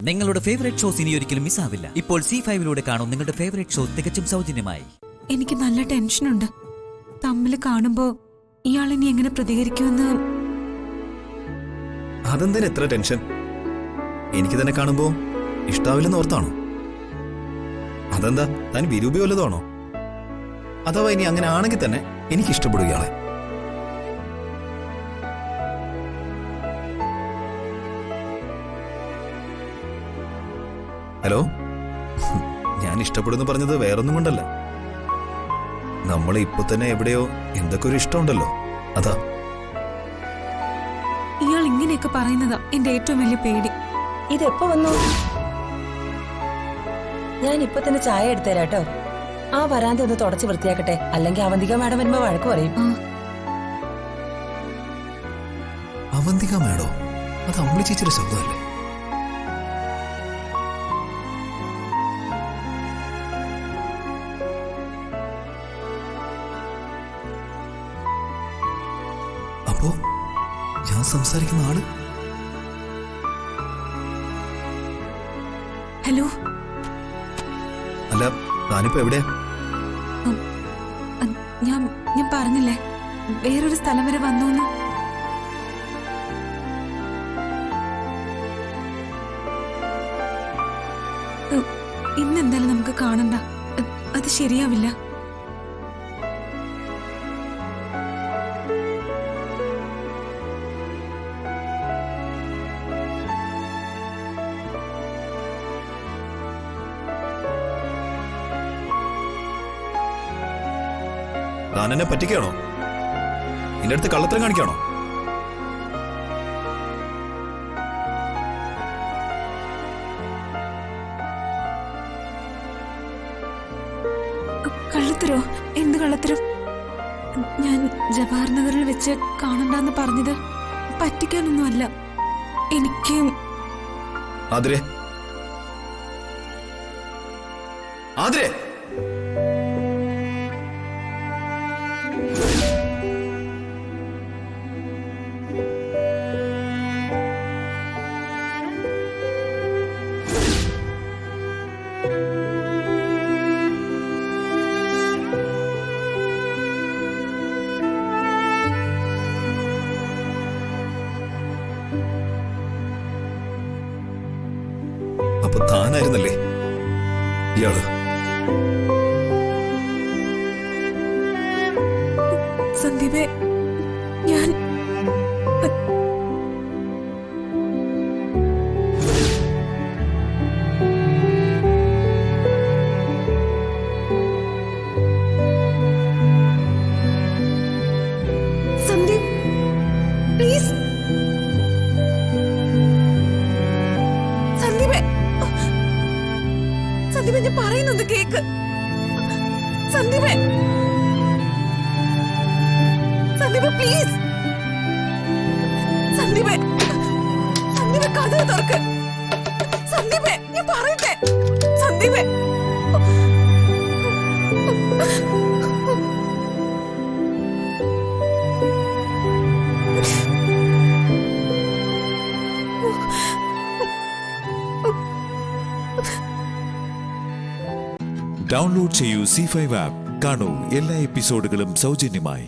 നിങ്ങളുടെ favourite shows ഇനി ഒരിക്കലും മിസ്സാവില്ല. ഇപ്പോൾ C5 കാണും നിങ്ങളുടെ ഫേവറേറ്റ് ഷോ തികച്ചും സൗജന്യമായി. എനിക്ക് നല്ല ടെൻഷനുണ്ട്. തമ്മിൽ കാണുമ്പോ ഇയാൾ ഇനി എങ്ങനെ പ്രതികരിക്കുമെന്ന്. അതെന്തിനാ എത്ര ടെൻഷൻ? എനിക്ക് തന്നെ കാണുമ്പോ ഇഷ്ടാവില്ലെന്ന് ഓർത്താണോ? അതെന്താ, താൻ വിരൂപി വല്ലതാണോ? അഥവാ ഇനി അങ്ങനെ ആണെങ്കിൽ തന്നെ എനിക്ക് ഇഷ്ടപ്പെടും ഇയാളെ. ഹലോ, ഞാൻ ഇഷ്ടപ്പെടുന്നു പറഞ്ഞത് വേറൊന്നും കൊണ്ടല്ല. നമ്മൾ ഇപ്പൊ തന്നെ എവിടെയോ എന്തൊക്കെ ഒരു ഇഷ്ടമുണ്ടല്ലോ, അതാ. ഇയാൾ ഇങ്ങനെയൊക്കെ പറയുന്നതാ എന്റെ ഏറ്റവും വലിയ പേടി. ഇതെപ്പോ വന്നു? ഞാൻ ഇപ്പൊ തന്നെ ചായ എടുത്തേരാട്ടോ. ആ വരാന്ത ഒന്ന് തുടച്ച് വൃത്തിയാക്കട്ടെ, അല്ലെങ്കിൽ അവന്തിക മാഡം വരുമ്പോ വഴക്ക് പറയും. അവന്തിക മാഡോ? അത് അമ്പിളി ചേച്ചിയുടെ ശബ്ദമല്ലേ? അപ്പോ ഞാൻ സംസാരിക്കുന്ന ആള്? ഹലോ. അല്ല, താനിപ്പോ എവിടെയാ? ഞാൻ പറഞ്ഞില്ലേ വേറൊരു സ്ഥലം വരെ വന്നോന്ന്. ഇന്നെന്തായാലും നമുക്ക് കാണണ്ട, അത് ശരിയാവില്ല. താൻ എന്നെ പറ്റിക്കാണോ? നിന്റെ അടുത്ത് കള്ളത്തരം കാണിക്കാണോ? കള്ളത്തരോ? എന്ത് കള്ളത്തരം? ഞാൻ ജവഹർ നഗറിൽ വെച്ച് കാണണ്ടെന്ന് പറഞ്ഞത് പറ്റിക്കാനൊന്നുമല്ല. എനിക്ക് ആതിരേ, ആതിരേ, അപ്പൊ താനായിരുന്നല്ലേ ഇയാള്? സന്ദീപേ, ഞാൻ സന്ദീപ് പ്ലീസ്. സന്ദീപേ, സന്ദീപേ, ഞാൻ പറയുന്നത് കേക്ക്. സന്ദീപേ, സന്ദീപേ പ്ലീസ്. സന്ദീപേ, സന്ദീപേ കഥ തുറക്ക്. സന്ദീപേ, ഞാൻ പറയട്ടെ. സന്ദീപേ, ഡൗൺലോഡ് ചെയ്യൂ C5 ആപ്പ്. കാണൂ എല്ലാ എപ്പിസോഡുകളും സൗജന്യമായി.